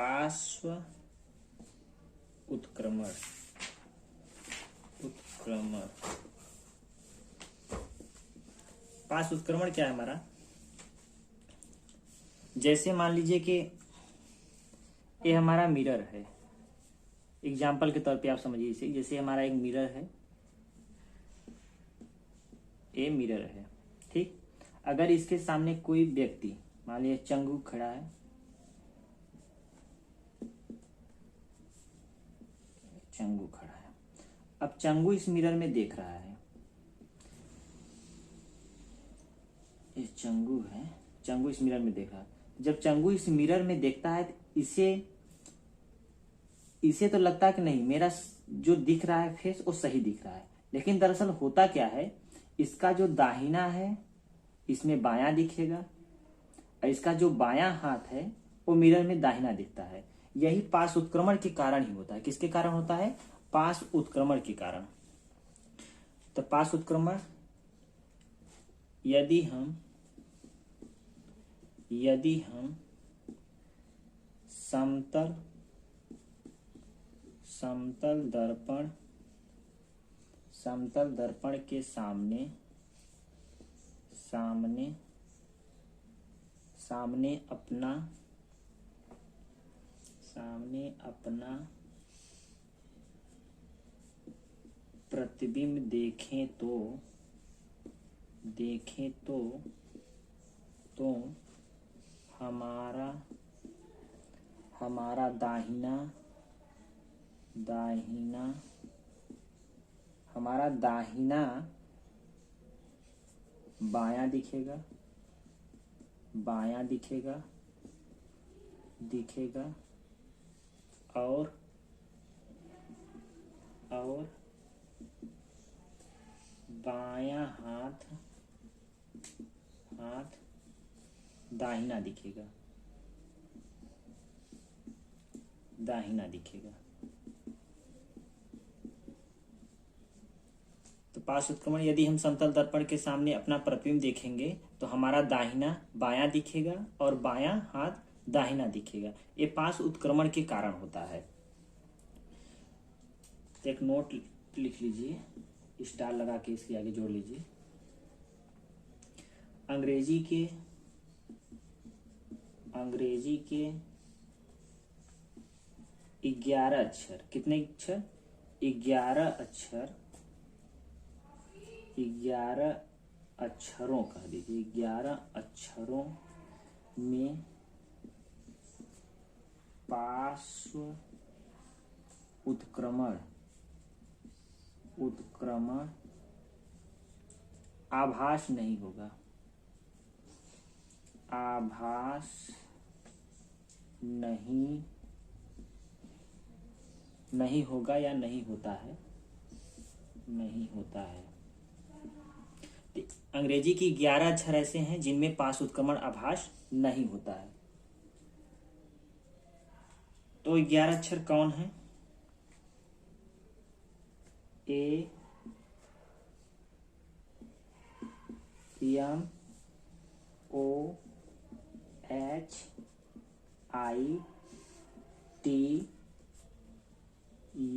पार्श्व उत्क्रमण। पार्श्व उत्क्रमण क्या है हमारा? जैसे मान लीजिए कि ये हमारा मिरर है, एग्जाम्पल के तौर पे आप समझिए इसे। जैसे हमारा एक मिरर है, ये मिरर है, ठीक। अगर इसके सामने कोई व्यक्ति, मान लीजिए चंगू खड़ा है, चंगू खड़ा है। अब चंगू इस मिरर में देख रहा है, ये चंगू है, चंगू इस मिरर में देख रहा है। जब चंगू इस मिरर में देखता है तो इसे तो लगता है कि नहीं, मेरा जो दिख रहा है फेस वो सही दिख रहा है। लेकिन दरअसल होता क्या है, इसका जो दाहिना है इसमें बायां दिखेगा, और इसका जो बायां हाथ है वो मिरर में दाहिना दिखता है। यही पार्श्व उत्क्रमण के कारण ही होता है। किसके कारण होता है? पार्श्व उत्क्रमण के कारण। तो पार्श्व उत्क्रमण, यदि हम समतल दर्पण के सामने अपना प्रतिबिंब देखें तो हमारा दाहिना बायां दिखेगा और बायां हाथ दाहिना दिखेगा। तो पार्श्व उत्क्रमण, यदि हम समतल दर्पण के सामने अपना प्रतिबिंब देखेंगे तो हमारा दाहिना बायां दिखेगा और बायां हाथ दाहिना दिखेगा। ये पार्श्व उत्क्रमण के कारण होता है। तो एक नोट लिख लीजिए, स्टार लगा के इसके आगे जोड़ लीजिए। अंग्रेजी के 11 अक्षर, कितने अक्षर? 11 अक्षर, 11 अक्षरों कह दीजिए, 11 अक्षरों में पार्श्व उत्क्रमण आभास नहीं होगा। नहीं होगा या नहीं होता है। तो अंग्रेजी की 11 अक्षर ऐसे हैं जिनमें पार्श्व उत्क्रमण आभास नहीं होता है। तो 11 अक्षर कौन है? A, M, O, H, I, T,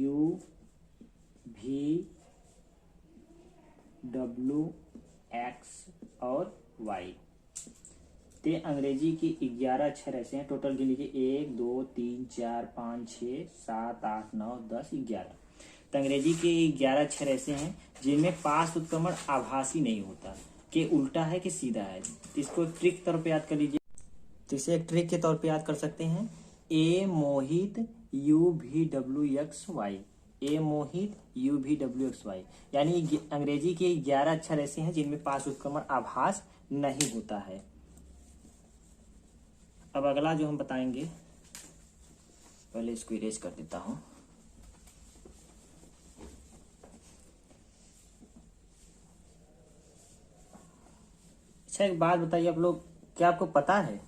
U, V, W, X और Y। ते अंग्रेजी की 11 अक्षर ऐसे हैं। टोटल गिन लीजिए, 1 2 3 4 5 6 7 8 9 10 11। तो अंग्रेजी के 11 अक्षर ऐसे हैं जिनमें पार्श्व उत्क्रमण आभासी नहीं होता, कि उल्टा है कि सीधा है। तो इसको एक ट्रिक के तौर पे याद कर लीजिए। तो इसे एक ट्रिक के तौर पे याद कर सकते हैं, ए मोहित UVWXY, ए मोहित UVWXY। यानी अंग्रेजी के 11 अक्षर ऐसे हैं जिनमें पार्श्व उत्क्रमण आभास नहीं होता है। अब अगला जो हम बताएंगे, पहले इसको इरेज कर देता हूं। अच्छा, एक बात बताइए आप लोग, क्या आपको पता है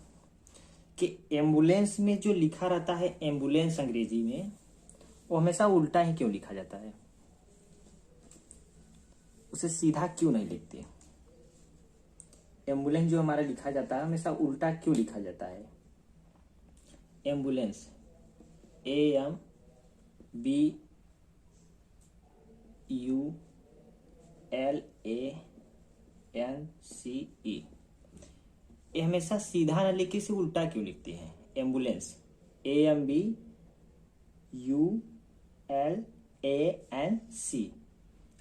कि एम्बुलेंस में जो लिखा रहता है एम्बुलेंस अंग्रेजी में, वो हमेशा उल्टा ही क्यों लिखा जाता है? उसे सीधा क्यों नहीं लिखते? एम्बुलेंस जो हमारा लिखा जाता है हमेशा उल्टा क्यों लिखा जाता है? Ambulance AMBULANCE। ये हमेशा सीधा न लिख के इसे उल्टा क्यों लिखते हैं? Ambulance, AMBULANCE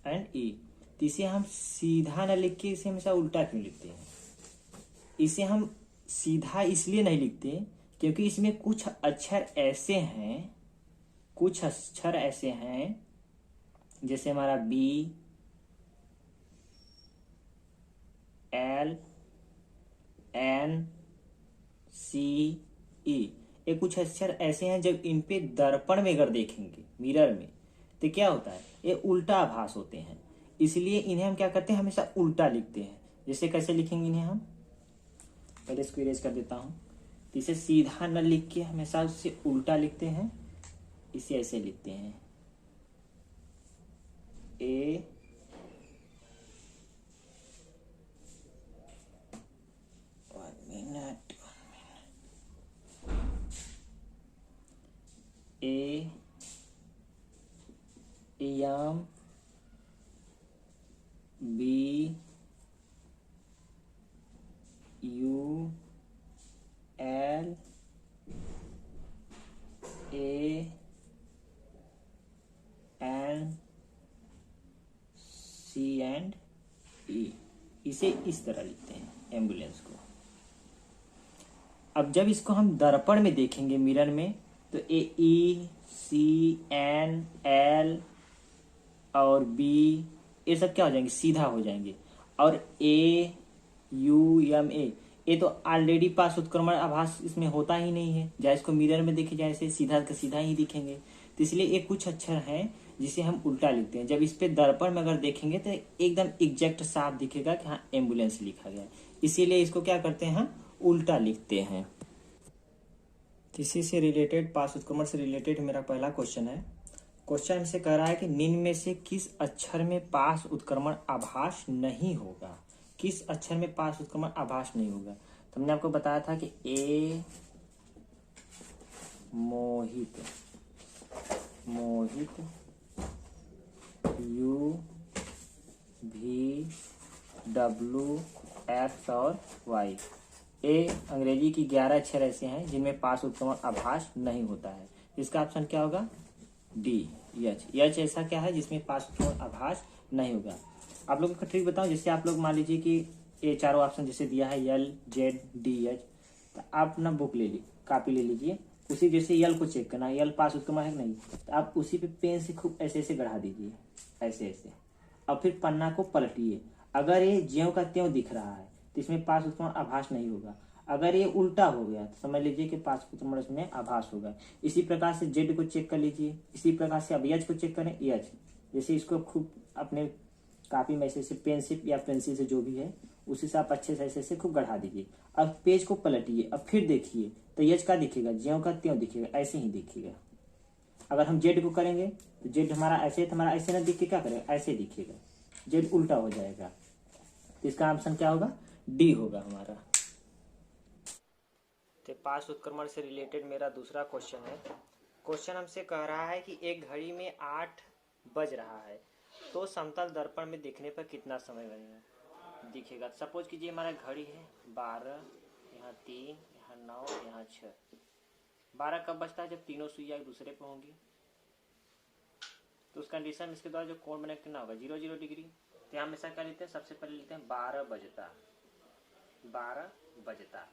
and E। तो इसे हम सीधा न लिख के इसे हमेशा उल्टा क्यों लिखते हैं? इसे हम सीधा इसलिए नहीं लिखते क्योंकि इसमें कुछ अक्षर ऐसे हैं जैसे हमारा B, L, N, C, E। ये कुछ अक्षर ऐसे हैं जब इन पे दर्पण में अगर देखेंगे मिरर में तो क्या होता है? ये उल्टा आभास होते हैं। इसलिए इन्हें हम क्या करते हैं? हमेशा उल्टा लिखते हैं। जैसे कैसे लिखेंगे इन्हें हम? पहले इसको इरेज कर देता हूं। तो इसे सीधा न लिख के हमेशा उससे उल्टा लिखते हैं। इसे ऐसे लिखते हैं A, AMBULANCE। And E। इसे इस तरह लिखते हैं एम्बुलेंस को। अब जब इसको हम दर्पण में देखेंगे मिरर में तो AECNL और B ये सब क्या हो जाएंगे? सीधा हो जाएंगे। और AUMA ये तो ऑलरेडी पास उत्क्रमण आभास इसमें होता ही नहीं है। चाहे इसको मिरर में देखे जाए ऐसे सीधा का सीधा ही दिखेंगे। तो इसलिए ये कुछ अक्षर हैं जिसे हम उल्टा लिखते हैं। जब इस पे दर्पण में अगर देखेंगे तो एकदम एग्जैक्ट साफ दिखेगा कि हाँ एम्बुलेंस लिखा गया है। इसीलिए इसको क्या करते हैं? हम उल्टा लिखते हैं। इसी से रिलेटेड, पास उत्क्रमण से रिलेटेड मेरा पहला क्वेश्चन है। क्वेश्चन हमसे कह रहा है कि निम्न में से किस अक्षर में पास उत्क्रमण आभास नहीं होगा? किस अक्षर में पास उत्क्रमण आभास नहीं होगा? तो हमने आपको बताया था कि A मोहित, UVWX और Y। ए अंग्रेजी की 11 अक्षर ऐसे हैं जिनमें पास उत्क्रमण आभास नहीं होता है। इसका ऑप्शन क्या होगा? डी, यच ऐसा क्या है जिसमें पास उत्क्रमण आभास नहीं होगा? आप लोगों को ट्रिक बताऊं। जैसे आप लोग मान लीजिए कि ये चारों ऑप्शन जैसे दिया है L, Z, D, H, तो आप ना बुक ले लीजिए, कॉपी ले लीजिए। उसी जैसे L को चेक करना, L पास उत्क्रमण है कि नहीं, तो आप उसी पे पेन से खूब ऐसे ऐसे गढ़ा दीजिए, ऐसे ऐसे। और फिर पन्ना को पलटिए। अगर ये ज्यों का त्यों दिख रहा है तो इसमें पास उत्क्रमण आभास नहीं होगा। अगर ये उल्टा हो गया तो समझ लीजिए कि पास उत्क्रमण इसमें आभास होगा। इसी प्रकार से जेड को चेक कर लीजिए। इसी प्रकार से अब एच को चेक करें। एच जैसे इसको खूब अपने कॉपी में ऐसे पेन से या पेंसिल से जो भी है उसी से आप अच्छे से ऐसे खूब गढ़ा दीजिए। अब पेज को पलटिए, अब फिर देखिए तो एच का दिखेगा, ज्यों का त्यों दिखेगा, ऐसे ही दिखेगा। अगर हम जेड को करेंगे तो जेड हमारा ऐसे ना दिख के क्या करेगा? ऐसे दिखेगा, जेड उल्टा हो जाएगा। तो इसका ऑप्शन क्या होगा? डी होगा हमारा। तो पास उत्क्रमण से रिलेटेड मेरा दूसरा क्वेश्चन है। क्वेश्चन हमसे कह रहा है कि एक घड़ी में 8 बज रहा है तो समतल दर्पण में दिखने पर कितना समय दिखेगा? सपोज कीजिए हमारा घड़ी है 12, यहाँ 3, यहाँ 9, यहाँ 6। 12 कब बजता है? जब तीनों सुइयां एक दूसरे पे होंगी। तो उस कंडीशन में इसके द्वारा जो कोण बने कितना होगा? 0 डिग्री। तो यहाँ हमेशा क्या लेते हैं? सबसे पहले लेते हैं 12 बजता। 12 बजता।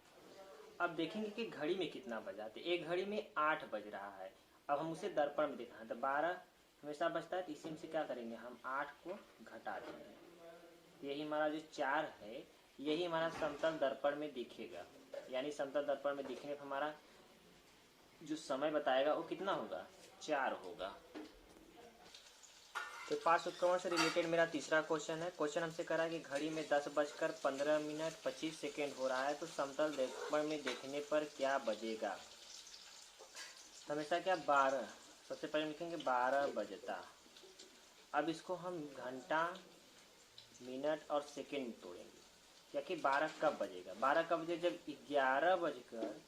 अब देखेंगे कि घड़ी में कितना बजा। तो एक घड़ी में 8 बज रहा है। अब हम उसे दर्पण में देखना है तो 12 हमेशा बजता है, तो इसी में से क्या करेंगे? हम 8 को घटा देंगे। यही हमारा जो 4 है यही हमारा समतल दर्पण में दिखेगा। यानी समतल दर्पण में दिखने पर हमारा जो समय बताएगा वो कितना होगा? 4 होगा। तो पास उत्क्रमण से रिलेटेड मेरा तीसरा क्वेश्चन है। क्वेश्चन हमसे करा कि घड़ी में 10:15 हो रहा है तो समतल दर्पण में देखने पर क्या बजेगा? हमेशा क्या? 12। सबसे पहले लिखेंगे 12 बजता। अब इसको हम घंटा, मिनट और सेकेंड में तोड़ेंगे। क्या कि 12 कब बजेगा? 12 कब बजेगा? जब 11 बजकर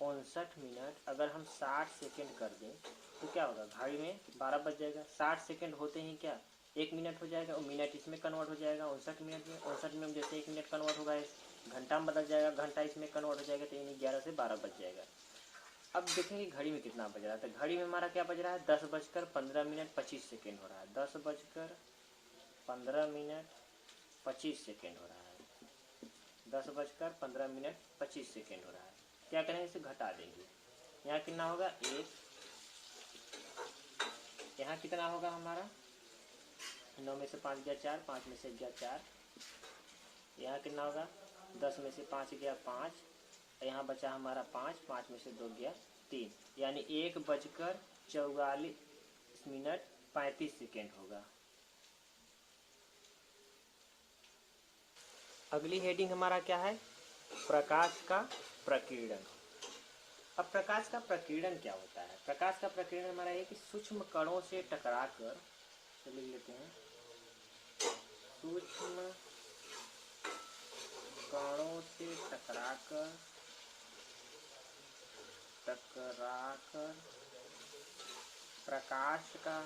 59 अगर हम 60 सेकेंड कर दें तो क्या होगा, घड़ी में 12 बज जाएगा। 60 सेकेंड होते ही क्या 1 मिनट हो जाएगा, और मिनट इसमें कन्वर्ट हो जाएगा 59 मिनट में। 59 में जैसे 1 मिनट कन्वर्ट होगा घंटा में बदल जाएगा, घंटा इसमें कन्वर्ट हो जाएगा, तो यानी 11 से 12 बज जाएगा। अब देखेंगे घड़ी में कितना बज रहा है, तो घड़ी में हमारा क्या बज रहा है, 10:15 25 हो रहा है। 10:15 25 हो रहा है। 10:15 25 हो रहा है। क्या करेंगे, इसे घटा देंगे। यहाँ कितना होगा 1, यहाँ कितना होगा हमारा 9 में से 5 गया 4, 5 में से गया 4, यहाँ कितना होगा 10 में से 5 गया 5, यहाँ बचा हमारा 5, 5 में से 2 गया 3, यानी 1:44 होगा। अगली हेडिंग हमारा क्या है, प्रकाश का प्रकीर्णन। अब प्रकाश का प्रकीर्णन क्या होता है। प्रकाश का प्रकीर्णन हमारा है कि सूक्ष्म कणों से टकराकर, लिख लेते हैं, सूक्ष्म कणों से टकराकर प्रकाश का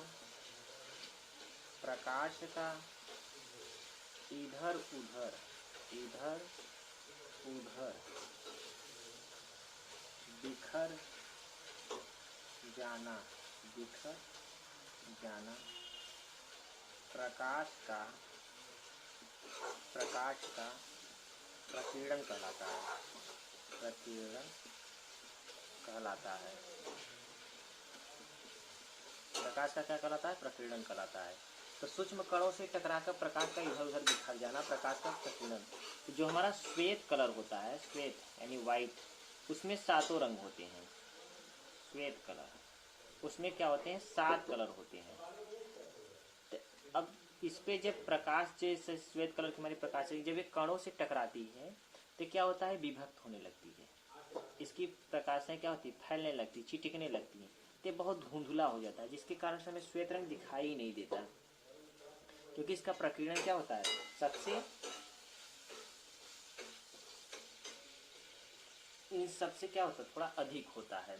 इधर उधर बिखर जाना प्रकाश का प्रकीर्णन कहलाता है। प्रकाश का क्या कहलाता है, प्रकीर्णन कहलाता है। तो सूक्ष्म कणों से टकराकर प्रकाश का इधर उधर बिखर जाना प्रकाश का प्रकीर्णन। तो जो हमारा श्वेत कलर होता है, श्वेत यानी वाइट, उसमें 7 रंग होते हैं। श्वेत कलर, उसमें क्या होते हैं, 7 कलर होते हैं। तो अब इस पे जब प्रकाश, जैसे श्वेत कलर की हमारी प्रकाश जब ये कणों से टकराती है तो क्या होता है, विभक्त होने लगती है। इसकी प्रकाशें क्या होती है, फैलने लगती, चिटकने लगती हैं, तो बहुत धुंधला हो जाता है, जिसके कारण से हमें श्वेत रंग दिखाई नहीं देता, क्योंकि इसका प्रकीर्णन क्या होता है, इन सबसे क्या होता है, थोड़ा अधिक होता है।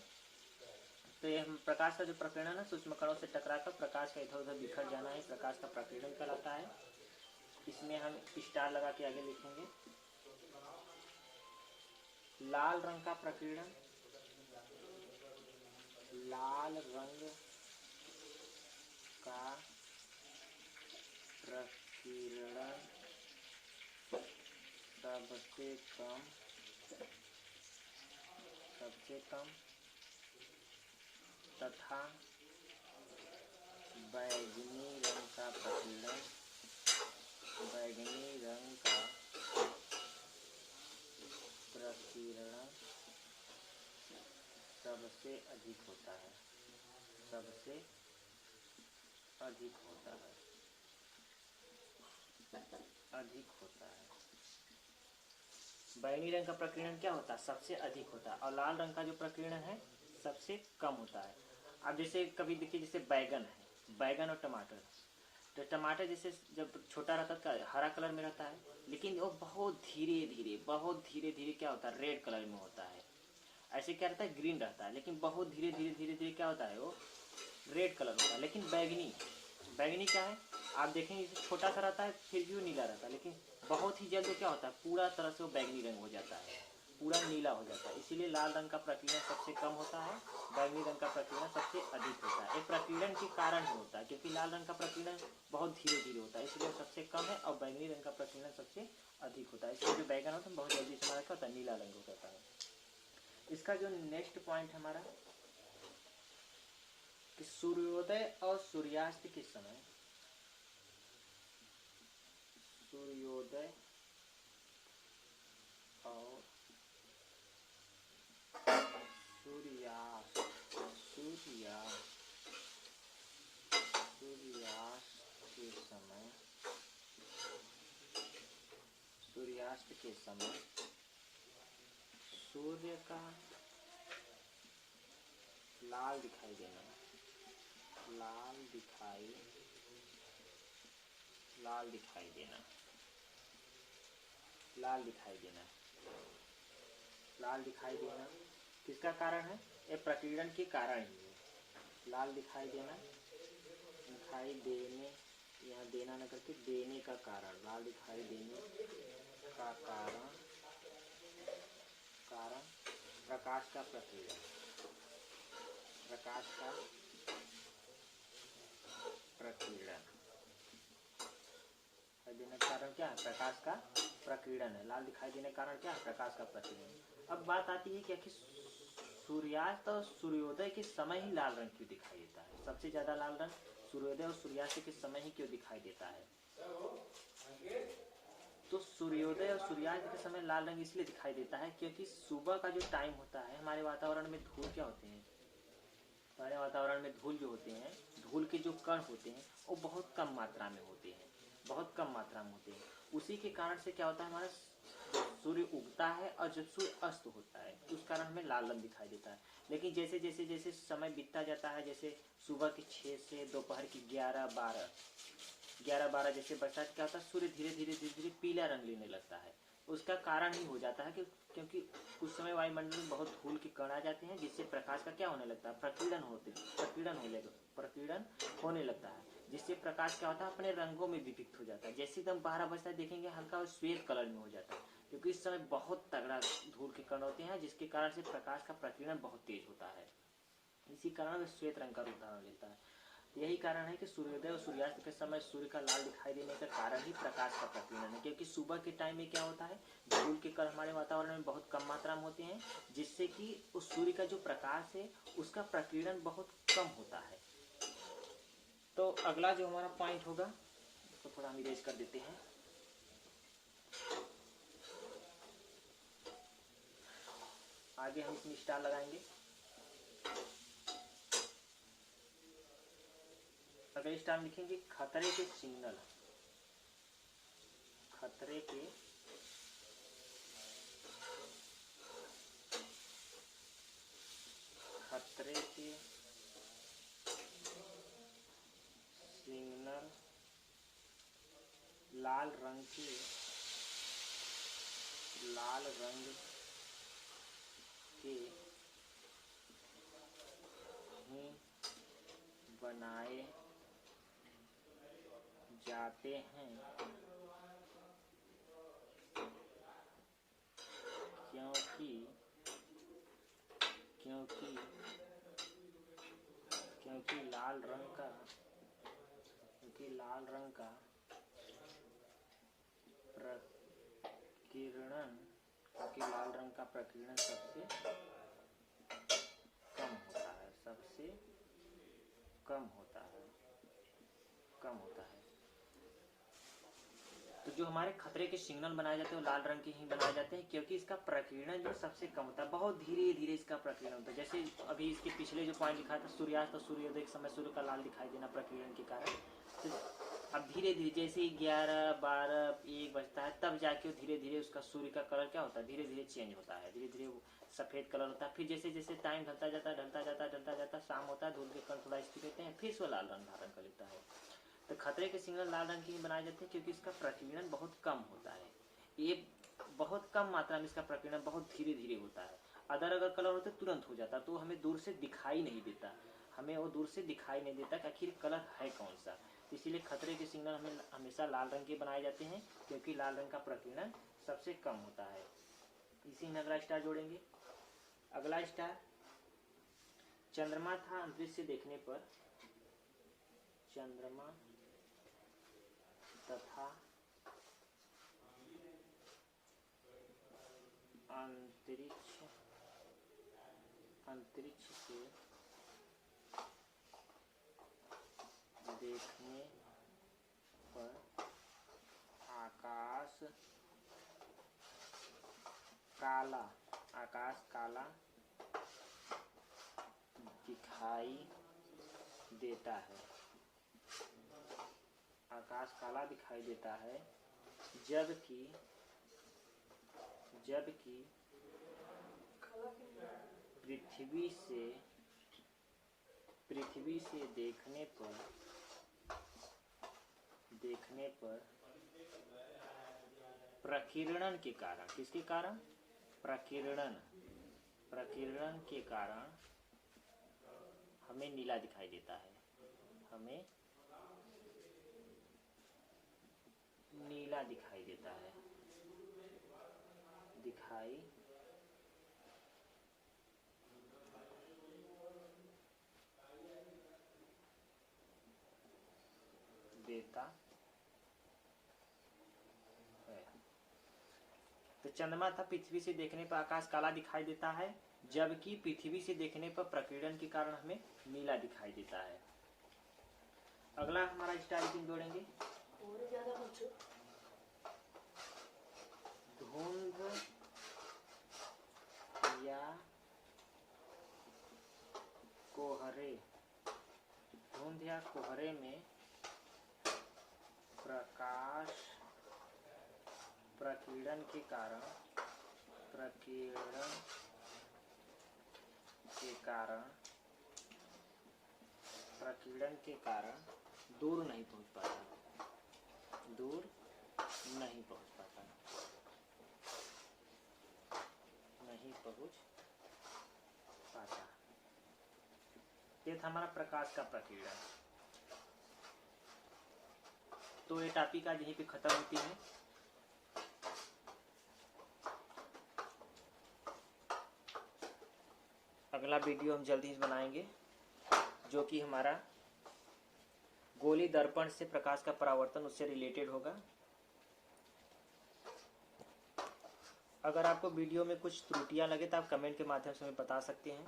तो ये प्रकाश का जो प्रकीर्णन है, सूक्ष्म कणों से टकराकर प्रकाश का इधर उधर बिखर जाना है, प्रकाश का प्रकीर्णन कहलाता है। इसमें हम स्टार लगा के आगे लिखेंगे। लाल रंग का प्रकीर्णन, लाल रंग का प्रकीर्णन सबसे कम तथा बैगनी रंग का प्रकीर्णन सबसे अधिक होता है। बैगनी रंग का प्रकीर्णन क्या होता है, सबसे अधिक होता है, और लाल रंग का जो प्रकीर्णन है सबसे कम होता है। अब जैसे कभी देखिए, जैसे बैगन और टमाटर, तो टमाटर जैसे जब छोटा रहता है हरा कलर में रहता है, लेकिन वो बहुत धीरे धीरे क्या होता है, रेड कलर में होता है। ऐसे क्या रहता है, ग्रीन रहता है, लेकिन बहुत धीरे धीरे क्या होता है, वो रेड कलर होता है। लेकिन बैगनी क्या है, आप देखेंगे जैसे छोटा सा रहता है फिर भी वो नीला रहता है, लेकिन बहुत ही जल्द क्या होता है, पूरा तरह से वो बैगनी रंग हो जाता है, पूरा नीला हो जाता है। इसीलिए लाल रंग का प्रकीर्णन सबसे कम होता है, बैगनी रंग का प्रकीर्णन सबसे अधिक होता है। ये प्रकीर्णन के कारण ही होता है, क्योंकि लाल रंग का प्रकीर्णन बहुत धीरे होता है, इसलिए सबसे कम है, और बैगनी रंग का प्रकीर्णन सबसे अधिक होता है। इसलिए जो बैगन होता है बहुत जल्दी से हमारा क्या होता है, नीला रंग हो जाता है। इसका जो नेक्स्ट पॉइंट हमारा कि सूर्योदय और सूर्यास्त के समय, सूर्योदय और सूर्यास्त के समय सूर्य का लाल दिखाई देना, लाल दिखाई देना किसका कारण है? ये प्रकीर्णन के कारण ही है। लाल दिखाई देना, दिखाई देने, यहाँ देना न करके देने का कारण, लाल दिखाई देने का कारण, कारण प्रकाश का प्रकीर्णन, प्रकाश का प्रकीर्णन। देने का कारण क्या है? प्रकाश का प्रकीर्णन है। लाल दिखाई देने का कारण क्या है? प्रकाश का प्रकीर्णन। अब बात आती है क्या कि सूर्यास्त और सूर्योदय के समय ही लाल रंग क्यों दिखाई देता है? सबसे ज्यादा लाल रंग सूर्योदय और सूर्यास्त के समय ही क्यों दिखाई देता है? तो सूर्योदय और सूर्यास्त के समय लाल रंग इसलिए दिखाई देता है क्योंकि सुबह का जो टाइम होता है, हमारे वातावरण में धूल क्या होते हैं? हमारे वातावरण में धूल जो होते हैं, धूल के जो कण होते हैं वो बहुत कम मात्रा में होते हैं, बहुत कम मात्रा में होते हैं। उसी के कारण से क्या होता है, हमारा सूर्य उगता है और जब सूर्य अस्त होता है उस कारण हमें लाल रंग दिखाई देता है। लेकिन जैसे जैसे जैसे समय बीतता जाता है, जैसे सुबह के 6 से दोपहर की 11-12 जैसे बरसा क्या होता है, सूर्य धीरे धीरे धीरे धीरे पीला रंग लेने लगता है। उसका कारण ही हो जाता है कि क्योंकि उस समय वायुमंडल में बहुत धूल के कण आ जाते हैं, जिससे प्रकाश का क्या होने लगता है? प्रकीर्णन होने लगता है, जिससे प्रकाश क्या होता है? अपने रंगों में विभक्त हो जाता है। जैसे एकदम 12 बजता है देखेंगे हल्का श्वेत कलर में हो जाता है, क्योंकि इस समय बहुत तगड़ा धूल के कण होते हैं, जिसके कारण से प्रकाश का प्रकीर्णन बहुत तेज होता है। इसी कारण श्वेत रंग का रूप धारण लेता है। यही कारण है कि सूर्योदय और सूर्यास्त के समय सूर्य का लाल दिखाई देने का कारण ही प्रकाश का प्रकीर्णन है, क्योंकि सुबह के टाइम में क्या होता है, धूल के कण हमारे वातावरण में बहुत कम मात्रा में होते हैं, जिससे कि उस सूर्य का जो प्रकाश है उसका प्रकीर्णन बहुत कम होता है। तो अगला जो हमारा पॉइंट होगा तो थोड़ा हम इरेज कर देते हैं। आगे हम इसमें स्टार लगाएंगे। अगले स्टार लिखेंगे खतरे के सिग्नल, खतरे के सिग्नल लाल रंग के ही बनाए जाते हैं, क्योंकि लाल रंग का प्रकीर्णन सबसे कम होता है। तो जो हमारे खतरे के सिग्नल बनाए जाते हैं वो लाल रंग के ही बनाए जाते हैं, क्योंकि इसका प्रकीर्णन जो सबसे कम होता है, बहुत धीरे धीरे इसका प्रकीर्णन होता है। जैसे अभी इसके पिछले जो पॉइंट लिखा था, सूर्यास्त और सूर्योदय के समय सूर्य का लाल दिखाई देना प्रकीर्णन के कारण, तो अब धीरे धीरे जैसे 11-12-1 बजता है तब जाके धीरे धीरे उसका सूर्य का कलर क्या होता है, धीरे धीरे चेंज होता है, धीरे धीरे सफेद कलर होता है। फिर जैसे जैसे टाइम ढलता जाता शाम होता है, धूल के कण थोड़ा स्थिर रहते हैं, फिर से लाल रंग धारण कर लेता है। तो खतरे के सिग्नल लाल रंग के ही बनाए जाते हैं क्योंकि इसका प्रकीर्णन बहुत कम होता है। ये बहुत कम मात्रा में इसका प्रकीर्णन बहुत धीरे धीरे होता है। अगर कलर होता तुरंत हो जाता, तो हमें दूर से दिखाई नहीं देता, कि आखिर कलर है कौन सा। इसीलिए खतरे के सिग्नल हमें हमेशा लाल रंग के बनाए जाते हैं, क्योंकि लाल रंग का प्रकीर्णन सबसे कम होता है। इसी में अगला स्टार जोड़ेंगे। अगला स्टार चंद्रमा था अंतरिक्ष से देखने पर, चंद्रमा तथा अंतरिक्ष से देखने पर आकाश काला दिखाई देता है। आकाश काला दिखाई देता है, जबकि पृथ्वी से देखने पर प्रकीर्णन के कारण, किसके कारण? प्रकीर्णन प्रकीर्णन के कारण हमें नीला दिखाई देता है, हमें नीला दिखाई देता है, दिखाई देता है। तो चंद्रमा था पृथ्वी से देखने पर आकाश काला दिखाई देता है, जबकि पृथ्वी से देखने पर प्रकीर्णन के कारण हमें नीला दिखाई देता है। अगला हमारा स्टाइल जोड़ेंगे, धुंध या कोहरे, धुंध या कोहरे में प्रकाश प्रकीर्णन के कारण दूर नहीं पहुंच पाता, ये था हमारा प्रकाश का प्रकीर्णन। तो ये टॉपिक आज यहीं पे खत्म होती है। अगला वीडियो हम जल्दी ही बनाएंगे, जो कि हमारा गोली दर्पण से प्रकाश का परावर्तन उससे रिलेटेड होगा। अगर आपको वीडियो में कुछ त्रुटियां लगे तो आप कमेंट के माध्यम से हमें बता सकते हैं।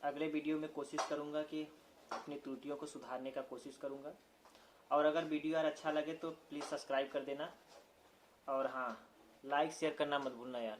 अगले वीडियो में कोशिश करूंगा कि अपनी त्रुटियों को सुधारने का कोशिश करूंगा। और अगर वीडियो यार अच्छा लगे तो प्लीज़ सब्सक्राइब कर देना, और हाँ, लाइक शेयर करना मत भूलना यार।